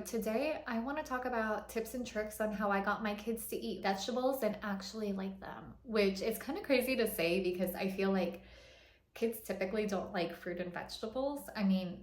today I want to talk about tips and tricks on how I got my kids to eat vegetables and actually like them, which is kind of crazy to say because I feel like kids typically don't like fruit and vegetables. I mean,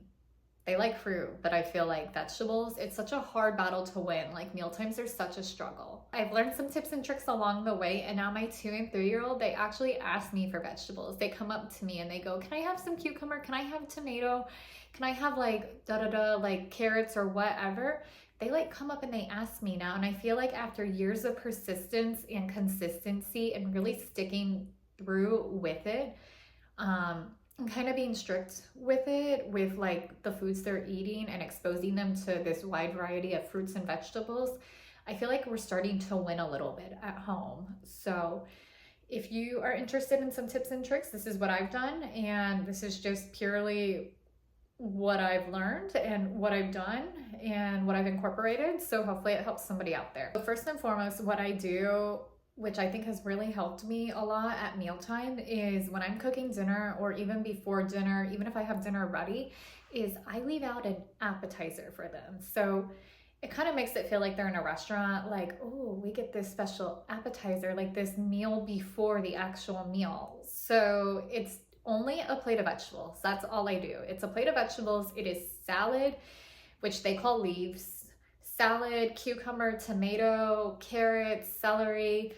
they like fruit, but I feel like vegetables, it's such a hard battle to win. Like mealtimes are such a struggle. I've learned some tips and tricks along the way, and now my 2 and 3-year-old, they actually ask me for vegetables. They come up to me and they go, "Can I have some cucumber? Can I have tomato? Can I have like da da da, like carrots or whatever?" They like come up and they ask me now. And I feel like after years of persistence and consistency and really sticking through with it, and kind of being strict with it, with like the foods they're eating and exposing them to this wide variety of fruits and vegetables, I feel like we're starting to win a little bit at home. So if you are interested in some tips and tricks, this is what I've done, and this is just purely what I've learned and what I've done and what I've incorporated. So hopefully it helps somebody out there. So first and foremost, what I do, which I think has really helped me a lot at mealtime, is when I'm cooking dinner or even before dinner, even if I have dinner ready, is I leave out an appetizer for them. So it kind of makes it feel like they're in a restaurant, like, oh, we get this special appetizer, like this meal before the actual meal. So it's only a plate of vegetables. That's all I do. It's a plate of vegetables. It is salad, which they call leaves, salad, cucumber, tomato, carrots, celery,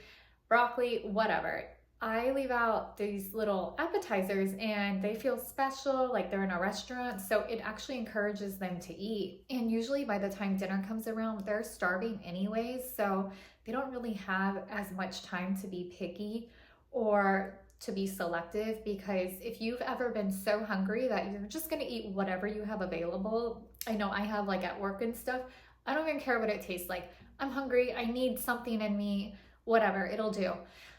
broccoli, whatever. I leave out these little appetizers and they feel special, like they're in a restaurant. So it actually encourages them to eat. And usually by the time dinner comes around, they're starving anyways. So they don't really have as much time to be picky or to be selective, because if you've ever been so hungry that you're just gonna eat whatever you have available, I know I have like at work and stuff, I don't even care what it tastes like. I'm hungry, I need something in me, whatever, it'll do.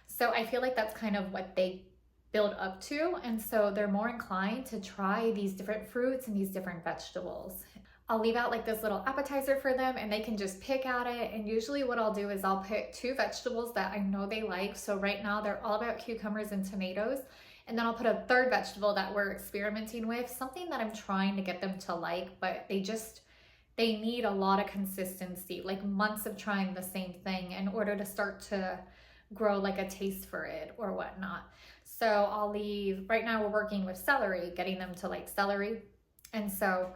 So I feel like that's kind of what they build up to. And so they're more inclined to try these different fruits and these different vegetables. I'll leave out like this little appetizer for them and they can just pick at it. And usually what I'll do is I'll pick 2 vegetables that I know they like. So right now they're all about cucumbers and tomatoes. And then I'll put a 3rd vegetable that we're experimenting with, something that I'm trying to get them to like, but they need a lot of consistency, like months of trying the same thing in order to start to grow like a taste for it or whatnot. So I'll leave, right now we're working with celery, getting them to like celery. And so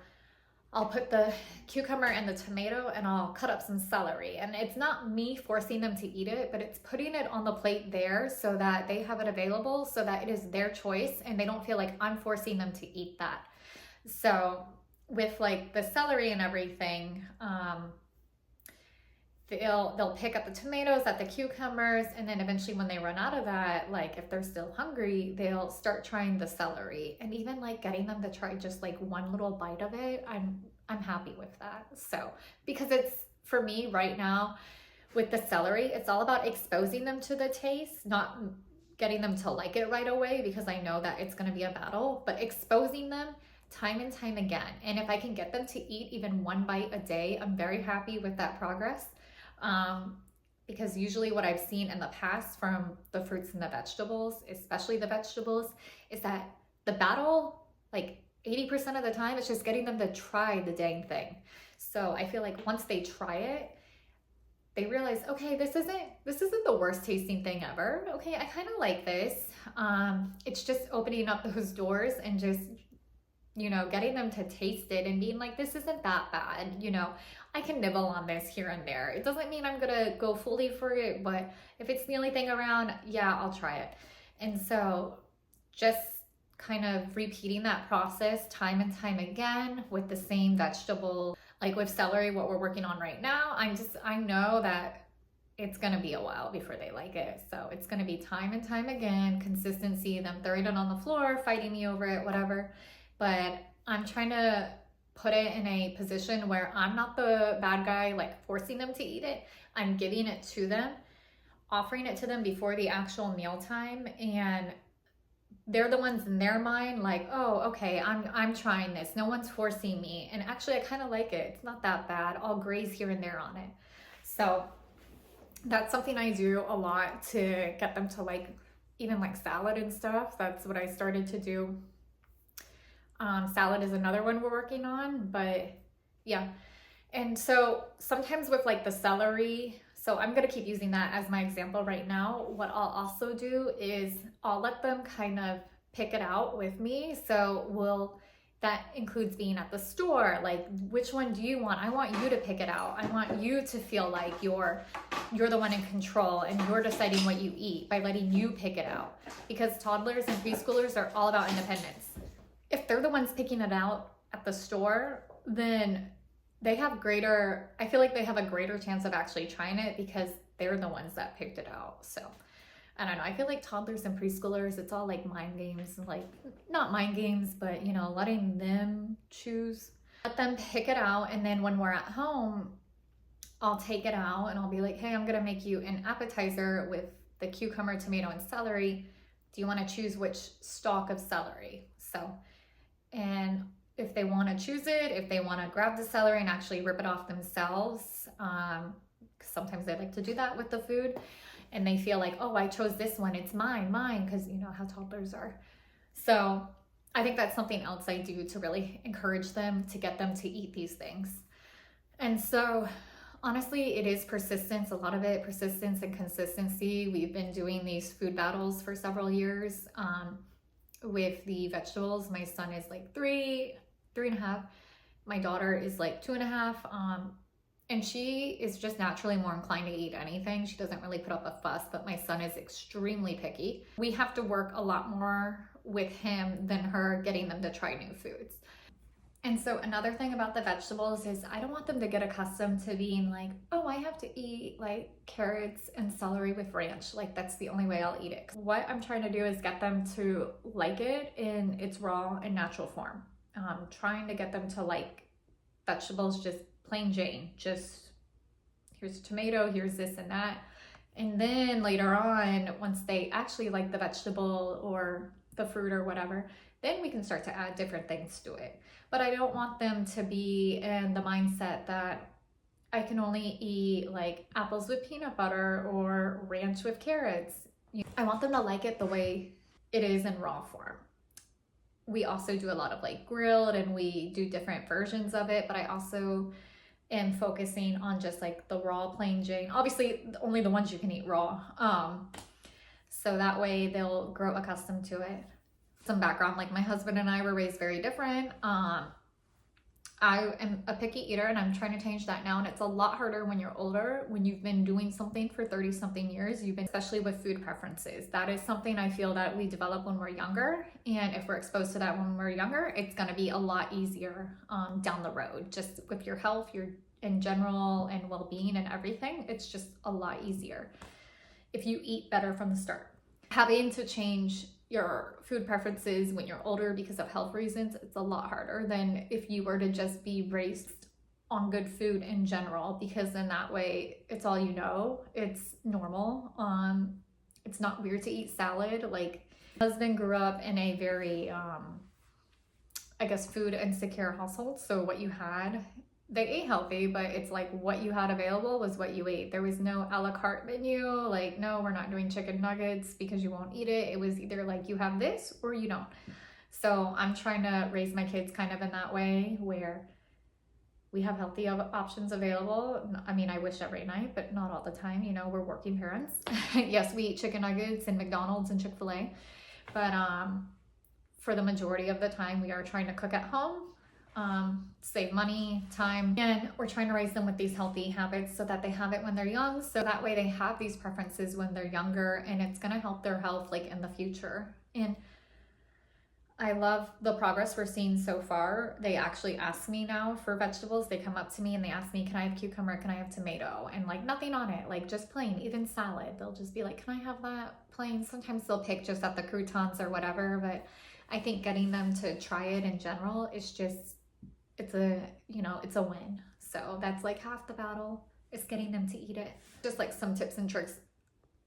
I'll put the cucumber and the tomato and I'll cut up some celery. And it's not me forcing them to eat it, but it's putting it on the plate there so that they have it available, so that it is their choice and they don't feel like I'm forcing them to eat that. So with like the celery and everything, they'll pick up the tomatoes, at the cucumbers, and then eventually when they run out of that, like if they're still hungry, they'll start trying the celery. And even like getting them to try just like one little bite of it, I'm happy with that. So because it's, for me right now with the celery, it's all about exposing them to the taste, not getting them to like it right away, because I know that it's going to be a battle, but exposing them time and time again. And if I can get them to eat even 1 bite a day, I'm very happy with that progress. Because usually what I've seen in the past from the fruits and the vegetables, especially the vegetables, is that the battle, like 80% of the time, it's just getting them to try the dang thing. So I feel like once they try it, they realize, okay, this isn't the worst tasting thing ever. Okay, I kind of like this. It's just opening up those doors and just, getting them to taste it and being like, this isn't that bad. I can nibble on this here and there. It doesn't mean I'm gonna go fully for it, but if it's the only thing around, yeah, I'll try it. And so just kind of repeating that process time and time again with the same vegetable. Like with celery, what we're working on right now, I know that it's gonna be a while before they like it. So it's gonna be time and time again, consistency, them throwing it on the floor, fighting me over it, whatever. But I'm trying to put it in a position where I'm not the bad guy, like forcing them to eat it. I'm giving it to them, offering it to them before the actual mealtime, and they're the ones in their mind like, oh, okay, I'm trying this. No one's forcing me. And actually, I kind of like it. It's not that bad. I'll graze here and there on it. So that's something I do a lot to get them to like, even like salad and stuff. That's what I started to do. Salad is another one we're working on, but yeah. And so sometimes with like the celery, so I'm gonna keep using that as my example right now. What I'll also do is I'll let them kind of pick it out with me. That includes being at the store, like which one do you want? I want you to pick it out. I want you to feel like you're the one in control and you're deciding what you eat by letting you pick it out. Because toddlers and preschoolers are all about independence. If they're the ones picking it out at the store, then I feel like they have a greater chance of actually trying it because they're the ones that picked it out. So I don't know. I feel like toddlers and preschoolers, it's all like mind games, like not mind games, but letting them choose. Let them pick it out. And then when we're at home, I'll take it out and I'll be like, hey, I'm going to make you an appetizer with the cucumber, tomato, and celery. Do you want to choose which stalk of celery? And if they want to choose it, if they want to grab the celery and actually rip it off themselves, because sometimes they like to do that with the food, and they feel like, oh, I chose this one, it's mine, because you know how toddlers are. So I think that's something else I do to really encourage them, to get them to eat these things. And so honestly, it is persistence, a lot of it, persistence and consistency. We've been doing these food battles for several years with the vegetables. My son is like 3.5. My daughter is like 2.5. And she is just naturally more inclined to eat anything. She doesn't really put up a fuss, but my son is extremely picky. We have to work a lot more with him than her getting them to try new foods. And so another thing about the vegetables is I don't want them to get accustomed to being like, oh, I have to eat like carrots and celery with ranch. Like that's the only way I'll eat it. What I'm trying to do is get them to like it in its raw and natural form. Trying to get them to like vegetables just plain Jane, just here's a tomato, here's this and that. And then later on, once they actually like the vegetable or the fruit or whatever, then we can start to add different things to it. But I don't want them to be in the mindset that I can only eat like apples with peanut butter or ranch with carrots. I want them to like it the way it is in raw form. We also do a lot of like grilled, and we do different versions of it, but I also am focusing on just like the raw plain Jane. Obviously only the ones you can eat raw. So that way they'll grow accustomed to it. Some background, like my husband and I were raised very different. I am a picky eater and I'm trying to change that now. And it's a lot harder when you're older, when you've been doing something for 30 something years, especially with food preferences. That is something I feel that we develop when we're younger. And if we're exposed to that when we're younger, it's going to be a lot easier down the road, just with your health, your in general and well-being and everything. It's just a lot easier if you eat better from the start. Having to change your food preferences when you're older because of health reasons, it's a lot harder than if you were to just be raised on good food in general, because then that way it's all you know, it's normal. It's not weird to eat salad. Like my husband grew up in a very food insecure household, so what you had, they ate healthy, but it's like what you had available was what you ate. There was no a la carte menu, like, no, we're not doing chicken nuggets because you won't eat it. It was either like you have this or you don't. So I'm trying to raise my kids kind of in that way where we have healthy options available. I mean, I wish every night, but not all the time. You know, we're working parents. Yes, we eat chicken nuggets and McDonald's and Chick-fil-A, but for the majority of the time we are trying to cook at home. Save money, time, and we're trying to raise them with these healthy habits so that they have it when they're young, so that way they have these preferences when they're younger, and it's going to help their health like in the future. And I love the progress we're seeing so far. They actually ask me now for vegetables. They come up to me and they ask me, can I have cucumber, can I have tomato, and like nothing on it, like just plain. Even salad, they'll just be like, can I have that plain? Sometimes they'll pick just at the croutons or whatever, but I think getting them to try it in general is just, it's a win. So that's like half the battle, is getting them to eat it. Just like some tips and tricks.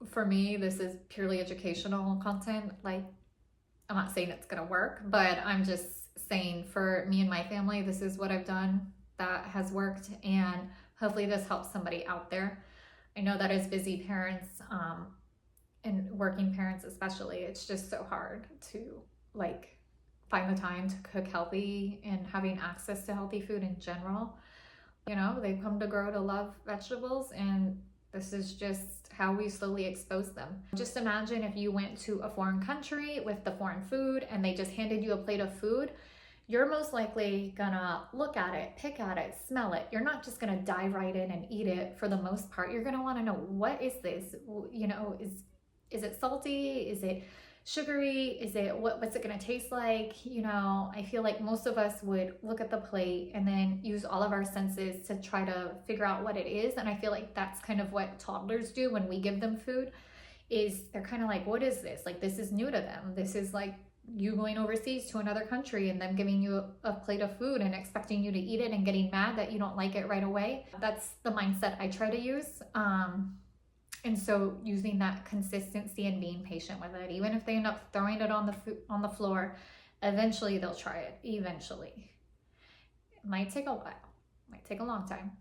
For me, this is purely educational content. Like, I'm not saying it's gonna work, but I'm just saying for me and my family, this is what I've done that has worked, and hopefully this helps somebody out there. I know that as busy parents, and working parents especially, it's just so hard to like find the time to cook healthy and having access to healthy food in general. You know, they come to grow to love vegetables, and this is just how we slowly expose them. Just imagine if you went to a foreign country with the foreign food and they just handed you a plate of food. You're most likely gonna look at it, pick at it, smell it. You're not just gonna dive right in and eat it for the most part. You're gonna wanna know, what is this? You know, is it salty? Is it sugary? Is it what's it gonna taste like? You know, I feel like most of us would look at the plate and then use all of our senses to try to figure out what it is. And I feel like that's kind of what toddlers do when we give them food, is they're kind of like, what is this? Like, this is new to them. This is like you going overseas to another country and them giving you a plate of food and expecting you to eat it and getting mad that you don't like it right away. That's the mindset I try to use. And so using that consistency and being patient with it, even if they end up throwing it on the floor, eventually they'll try it. Eventually, it might take a while, might take a long time.